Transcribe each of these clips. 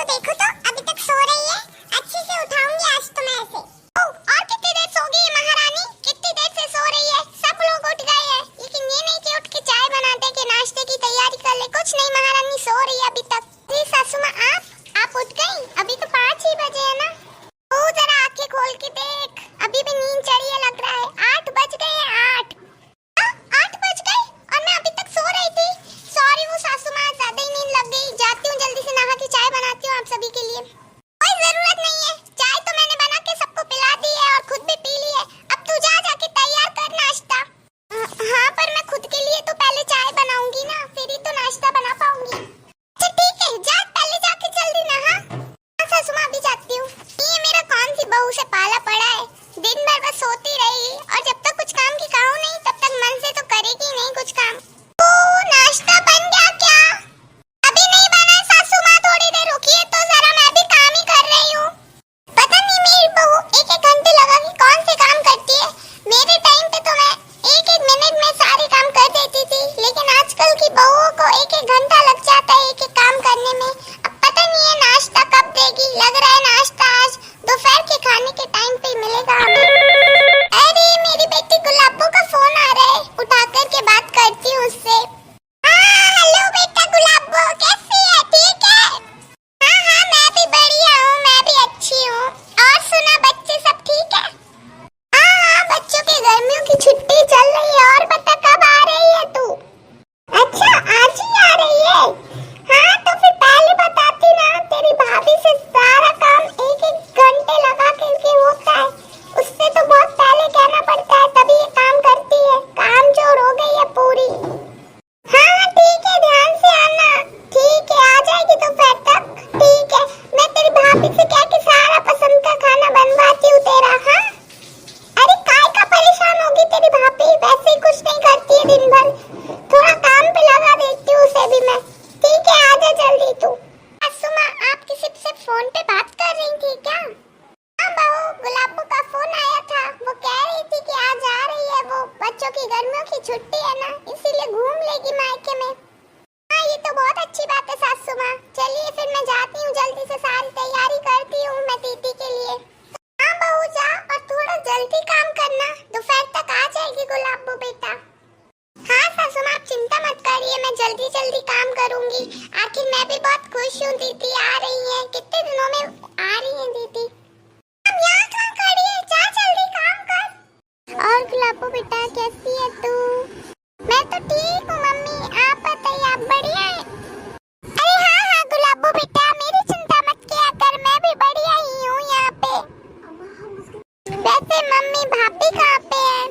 को देखो तो अभी तक सो रही है। अच्छे से उठाऊंगी आज तो मैं ऐसे। और कितनी देर सोगी ये महारानी? कितनी देर से सो रही है? सब लोग उठ गए हैं, लेकिन ये नहीं कि उठ के चाय बनाते कि नाश्ते की तैयारी कर ले। कुछ नहीं, महारानी सो रही है अभी तक। जी सासू माँ, आप उठ गई? अभी तो 5 ही बजे है ना। ओ जरा आंखें खोल के देख, अभी भी नींद चढ़ी है लग रहा है। 8 बज गए हैं। 8 बज गए और मैं अभी तक सो रही थी। सॉरी वो सासू माँ, ज्यादा ही नींद लग गई। जाती हूँ जल्दी से नहा के चाय बनाती हूँ आप सभी के लिए। कोई जरूरत नहीं है, चाय तो मैंने बना के सबको पिला दी है और खुद भी पी ली है। अब तू जा जाके तैयार कर नाश्ता। हाँ पर मैं खुद के लिए तो पहले चाय बनाऊंगी ना, फिर ही तो नाश्ता बना पाऊंगी। अच्छा ठीक है, जा पहले जाके जल्दी नहा। हाँ सासू माँ, अभी जाती हूँ। ये मेरा कौन सी बहू से पाला पड़ा है, दिन भर बस सोती रहेगी और जब तक कुछ काम की कहूँ नहीं तब तक मन से तो करेगी नहीं कुछ काम। नाश्ता बन गया क्या? अभी नहीं बना है सासू माँ, थोड़ी देर रुकिए तो जरा, मैं भी काम ही कर रही हूँ। पता नहीं मेरी बहू 1-1 घंटे लगा के कौन से काम करती है। मेरे टाइम पे तो मैं 1-1 मिनट में सारे काम कर देती थी, लेकिन आजकल की बहुओं को 1-1 घंटा लग जाता है 1-1 काम करने में। अब पता नहीं है नाश्ता कब देगी। लग रहा है नाश्ता आज दोपहर के खाने के टाइम पे मिलेगा हमें। अरे मेरी बेटी गुलाबो का फोन आ रहा है, उठा करके बात करती हूँ उससे। हेलो बेटा गुलाबो, कैसी है? ठीक है? हाँ मैं भी बढ़िया हूँ, मैं भी अच्छी हूँ। और सुना बच्चे सब ठीक है? हाँ बच्चों की गर्मियों की छुट्टी चल रही है। और बता कब आ रही है तू? अच्छा आज ही आ रही है? हाँ तो फिर पहले बताती ना, तेरी भाभी से सारा काम 1-1 घंटे लगा करके होता है। उससे तो बहुत पहले कहना पड़ता है तभी ये काम करती है। काम जोर हो गई है पूरी। हाँ ठीक है, ध्यान से आना। ठीक है, आ जाएगी दोपहर तक। ठीक है, मैं तेरी भाभी से कह के सारा पसंद का खाना बनवाती हूँ तेरा। हाँ अरे काय का परेशान होगी तेरी भाभी, वैसे ही कुछ नहीं करती है दिन भर। थोड़ा काम पे लगा देती हूँ उसे भी मैं। ठीक है, आ जा जल्दी तू। सासू माँ, आप किसी से फोन पे बात कर रही थी क्या? हाँ बहू, गुलाबो का फोन आया था। वो कह रही थी कि आज आ रही है, वो बच्चों की गर्मियों की छुट्टी है ना, इसीलिए घूम लेगी मायके में। हाँ ये तो बहुत अच्छी बात है सासू माँ। चलिए फिर मैं जाती हूँ, जल्दी से सारी तैयारी करती हूँ मैं दीदी के लिए। हाँ बहू जा, और थोड़ा जल्दी काम करना, दोपहर तक आ जाएगी गुलाबो बेटा। हाँ सासू माँ, आप चिंता मत करिए, मैं जल्दी जल्दी काम करूंगी। आखिर मैं भी बहुत खुश हूँ दीदी आ रही है। कितने दिनों में आ रही है दीदी। अब यहाँ कहाँ खड़ी है, जा जल्दी काम कर। और गुलाबो बेटा कैसी है तू? मैं तो ठीक हूँ मम्मी, आप बताइए आप बढ़िया है? अरे हाँ गुलाबो बेटा, मेरी चिंता मत किया कर, मैं भी बढ़िया ही हूँ यहाँ पे। वैसे मम्मी भाभी कहाँ पे है?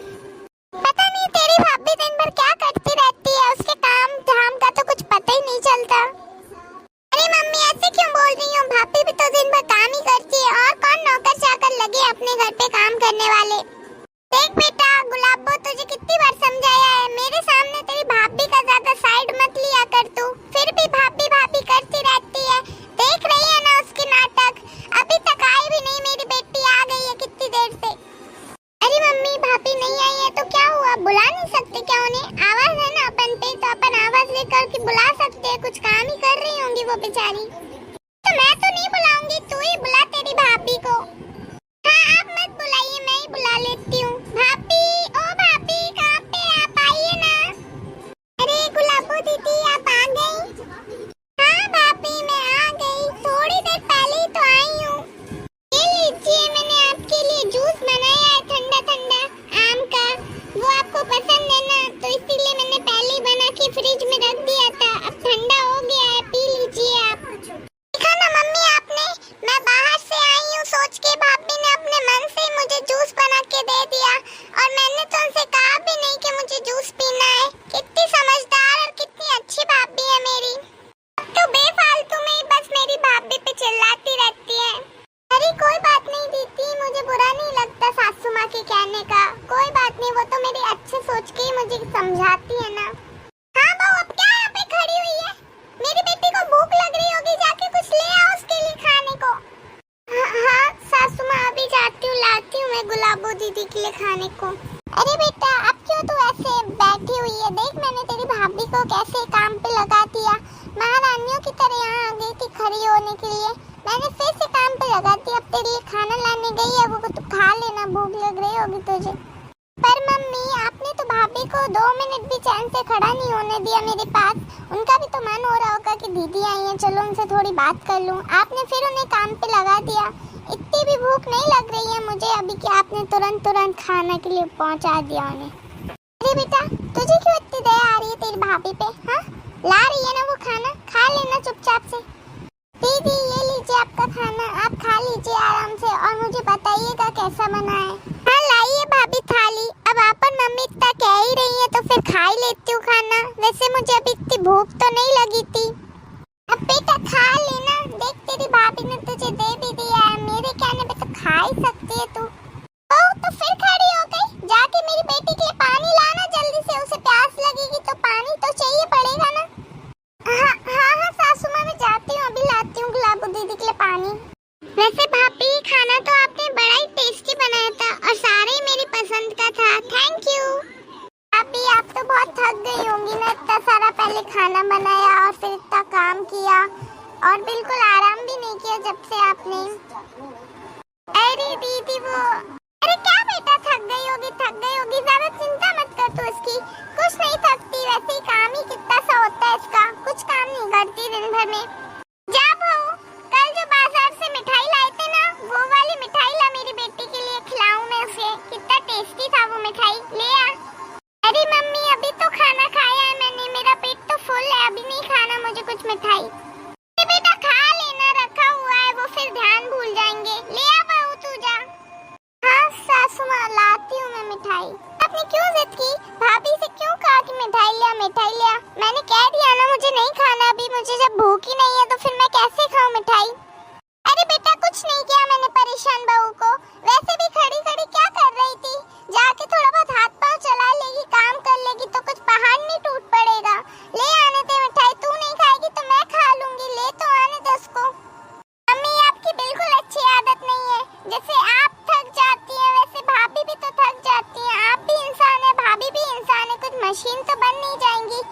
पता नहीं तेरी भाभी दिन भर क्या करती रहती है, उसके काम धाम का तो कुछ पता ही नहीं चलता। अरे मम्मी ऐसे क्यों बोल रही हो? भाभी भी तो दिन भर काम ही करती है, और कौन नौकर चाकर लगे अपने घर पे काम करने वाले। देख बेटा गुलाबो, तुझे कितनी बार समझाया है, मेरे सामने तेरी भाभी का ज्यादा साइड मत लिया कर तू। फिर भी भाभी भाभी करती रहती है। देख रही है ना उसके नाटक, अभी तक आई भी नहीं मेरी बेटी, आ गई है कितनी देर से। अरे मम्मी भाभी नहीं आई है तो क्या हुआ, बुला नहीं सकते क्या उन्हें? आवाज है ना अपन पे, तो अपन आवाज लेकर के बुला सकते हैं। कुछ काम ही कर रही होंगी वो बेचारी। तो मैं तो नहीं बुलाऊंगी, तू ही बुला तेरी भाभी को। हाँ आप मत बुलाइए, मैं ही बुला लेती हूँ। भाभी, ओ भाभी कहाँ पे, आप आइए ना। अरे गुलाबो दीदी आप आ गई? हाँ भाभी मैं आ गई, थोड़ी देर पहले ही तो आई हूँ। ये लीजिए, मैंने आपके लिए जूस बनाया है ठंडा ठंडा आम का। वो आपको पसंद है ना, तो इसीलिए मैंने पहले ही बना के फ्रिज में रख दिया था। अब ठंडा हो गया है, पी लीजिए आप। देखा ना मम्मी आपने, मैं बाहर से आई हूँ सोच के, भाभी ने अपने मन से मुझे जूस बना के दे दिया, और मैंने तो उनसे कहा भी नहीं कि मुझे जूस पीना है। कितनी समझदार और कितनी अच्छी भाभी है मेरी। अब तो बेफालतू में ही बस मेरी भाभी पे चिल्लाती रहती है। अरे कोई बात नहीं दीदी, मुझे बुरा नहीं लगता सासू माँ के कहने का। कोई बात नहीं, वो तो मेरी अच्छे सोच के ही मुझे समझाती है ना। हाँ बहू, अब क्या यहाँ पे खड़ी हुई है? मेरी बेटी को भूख लग रही होगी, जाके कुछ ले आओ उसके लिए खाने को। हाँ सासू माँ, अभी जाती हूँ, लाती हूँ मैं गुलाबो दीदी के लिए खाने को। अरे बेटा अब क्यों तू ऐसे बैठी हुई है? देख मैंने तेरी भाभी को कैसे काम पे लगा दिया, महारानियों की तरह यहाँ आ गई थी खड़ी होने के लिए। तेरे लिए खाना लाने गई है, वो तो खा लेना, भूख लग रही होगी तुझे। पर मम्मी आपने तो भाभी को 2 मिनट भी चैन से खड़ा नहीं होने दिया मेरे पास। उनका भी तो मन हो रहा होगा कि दीदी आई है, चलो उनसे थोड़ी बात कर लूं। आपने फिर उन्हें काम पे लगा दिया। इतनी भी भूख नहीं लग रही है मुझे अभी कि आपने तुरंत खाना के लिए पहुंचा दिया उन्हें। अरे बेटा तुझे क्यों इतनी दया आ रही है तेरी भाभी पे? हाँ ला रही है ना वो खाना, खा लेना चुपचाप से। दीदी ये लीजिए आपका खाना, आप खा लीजिए आराम से और मुझे बताइएगा कैसा बना है। हाँ लाइए भाभी थाली। अब आप और मम्मी इतना कह ही रही है तो फिर खा ही लेती हूँ खाना। वैसे मुझे अभी इतनी भूख तो नहीं लगी थी। अब बेटा खा लेना, देख तेरी भाभी ने तुझे दे भी दिया है, मेरे कहने पे तो खा ही सकती है तू। तो फिर खड़ी हो गई, जाके मेरी बेटी के लिए पानी लाना जल्दी से, उसे प्यास लगेगी तो पानी तो चाहिए पड़ेगा ना। हाँ सासू माँ मैं जाती हूँ, अभी लाती हूँ गुलाबो दीदी के लिए पानी। वैसे भाभी खाना तो आपने बड़ा ही टेस्टी बनाया था और सारे ही मेरी पसंद का था, थैंक यू। भाभी आप तो बहुत थक गई होंगी ना, इतना सारा पहले खाना बनाया और फिर इतना काम किया और बिल्कुल आराम भी नहीं किया जब से आपने। अरे दीदी वो, अरे क्या बेटा थक गई होगी, ज्यादा चिंता मत कर तू इसकी, कुछ नहीं थकती, वैसे ही काम ही कितना सा होता है इसका, कुछ काम नहीं करती दिन भर में। जा बहू, कल जो बाजार से मिठाई लाए थे ना, वो वाली मिठाई ला मेरी बेटी के लिए, खिलाऊं मैं उसे, कितना टेस्टी था वो मिठाई, ले आ। अरे मम्मी अभी तो खाना खाया है मैंने, मेरा पेट तो फुल है, अभी नहीं खाना मुझे कुछ मिठाई। अरे बेटा खा लेना, रखा हुआ है वो, फिर ध्यान भूल जाएंगे, ले आ बहू तू जा। हाँ सासू माँ लाती हूँ मैं मिठाई। आपने क्यों जिद की? भाभी से क्यों कहा कि मिठाई लिया? मैंने कह दिया ना मुझे नहीं खाना अभी, मुझे जब भूख ही नहीं है तो फिर मैं कैसे खाऊं मिठाई? अरे बेटा कुछ नहीं किया मैंने परेशान बहू को, वैसे भी खड़ी खड़ी क्या कर रही थी, जाके थोड़ा बहुत हाथ पाँव चला लेगी, काम कर लेगी तो कुछ पहाड़ नहीं टूट पड़ेगा। ले आने दे मिठाई, तू नहीं खाएगी तो मैं खा लूंगी, ले तो आने दे उसको। मम्मी आपकी बिल्कुल अच्छी आदत नहीं है, जैसे आप थक जाती हैं वैसे भाभी भी तो थक जाती हैं, आप भी इंसान है भाभी भी इंसान है, कुछ मशीन तो बन नहीं जाएंगी,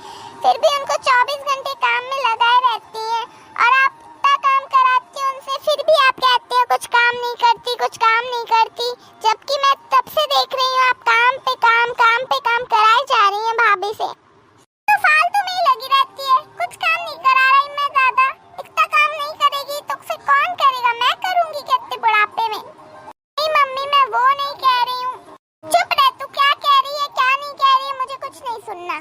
फिर भी उनको 24 घंटे काम में लगाए रहती हैं और आप इतना काम कराती हैं उनसे, फिर भी आप कहती हैं कुछ काम नहीं करती, जबकि मैं तब से देख रही हूँ आप काम पे काम कराए जा रही हैं भाभी से। तो फालतू में ही लगी रहती है, कुछ काम नहीं करा रही मैं ज्यादा, इतना काम नहीं करेगी तो फिर कौन करेगा, मैं करूंगी क्या इतने बुढ़ापे में? नहीं मम्मी मैं वो नहीं कह रही हूँ, चुप रह तू, क्या कह रही है क्या नहीं कह रही है मुझे कुछ नहीं सुनना।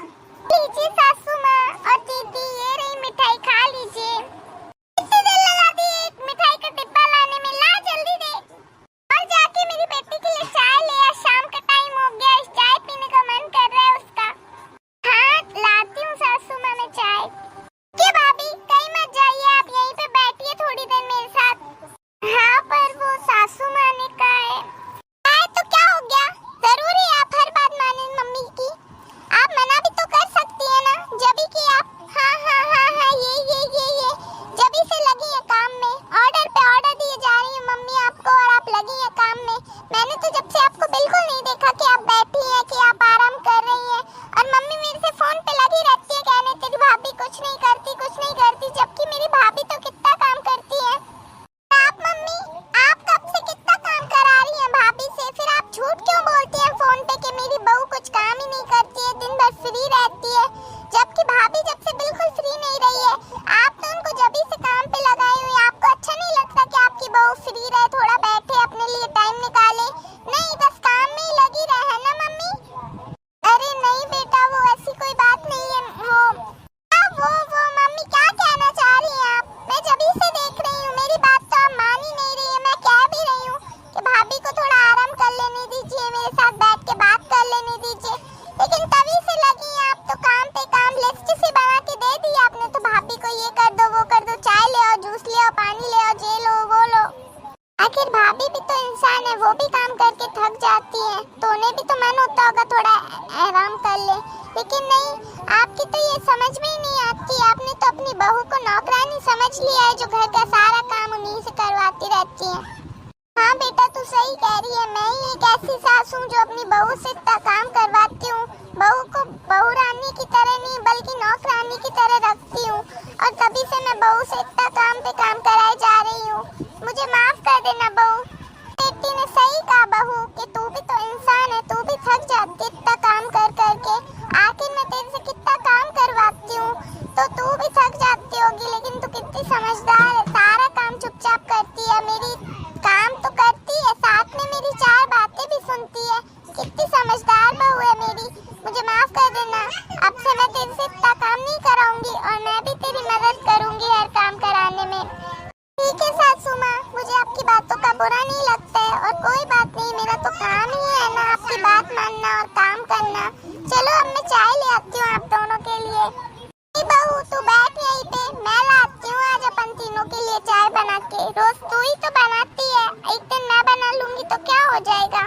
लीजिए सासू माँ और दीदी ये रही मिठाई, खा लीजिए। कितनी देर लगा दी एक मिठाई का डिब्बा लाने में, ला जल्दी दे और जाके मेरी बेटी के लिए चाय ले आ, शाम का टाइम हो गया, चाय पीने का मन कर रहा है उसका। हाँ लाती हूँ सासू माँ मैं चाय। क्या भाभी कहीं मत जाइए, आप यहीं पे बैठिए थोड़ी देर मेरे साथ। हाँ पर वो सासू माँ ने कहा है तो क्या हो गया, जरूरी है आप हर बात माने मम्मी की? आप मना भी तो कर सकती है ना, जब कि आप हाँ ये जब से लगी है काम में, ऑर्डर पे ऑर्डर दिए जा रही है मम्मी आपको और आप लगी है काम में। मैंने तो जब से आपको बिल्कुल नहीं देखा कि आप बैठी हैं, कि आप आराम कर रही हैं और मम्मी मेरे से फोन पे लगी रहती है कहने तेरी भाभी कुछ नहीं करती, जबकि मेरी भाभी तो कितना काम करती है। आप मम्मी आप कब से कितना काम करा रही हैं भाभी से, फिर आप झूठ क्यों बोलती हैं फोन पे कि मेरी बहू कुछ काम ही नहीं करती है, दिन भर फ्री रहती है, जबकि भाभी जब से बिल्कुल फ्री नहीं रही है। आप तो उनको जब से काम पे लगाई हुई, आपको अच्छा नहीं लगता कि आपकी बहू फ्री रहे, थोड़ा बैठे अपने लिए टाइम निकाले? नहीं बस काम में ही लगी रहे ना मम्मी? अरे नहीं बेटा वो ऐसी कोई बात नहीं है, वो मम्मी क्या कहना चाह रही हैं आप? मैं जब से देख रही हूँ, मेरी बात तो आप मान ही नहीं रही है। मैं कह भी रही हूँ कि भाभी को थोड़ा आराम कर लेने दीजिए, मेरे साथ बैठ के बात कर लेने दीजिए, लेकिन तभी से लगी हैं आप तो काम पे काम, लिस्ट से बना के दे दी आपने तो भाभी को, ये कर दो वो कर दो, चाय ले आओ, जूस ले आओ, पानी ले आओ, ये लो वो लो। आखिर भाभी भी तो इंसान है, वो भी काम करके थक जाती है तो उन्हें भी तो मन होता होगा थोड़ा आराम कर ले, लेकिन नहीं, आपकी तो ये समझ में ही नहीं आती। आपने तो अपनी बहू को नौकरानी समझ लिया है जो घर का सारा काम उन्हीं से करवाती रहती है। हाँ बेटा तू सही कह रही है, मैं ही एक ऐसी सास हूँ जो अपनी बहू से इतना काम करवाती हूँ, बहू को बहू रानी की तरह नहीं बल्कि नौकरानी की तरह रखती हूँ और तभी से मैं बहू से इतना काम पे काम कराए जा रही हूँ। मुझे माफ कर देना बहू। करना और काम करना। चलो अब मैं चाय ले आती हूँ आप दोनों के लिए। नहीं बहू, तू बैठ यहीं पे, मैं लाती हूँ आज अपन तीनों के लिए चाय बना के। रोज तू ही तो बनाती है, एक दिन मैं बना लूंगी तो क्या हो जाएगा।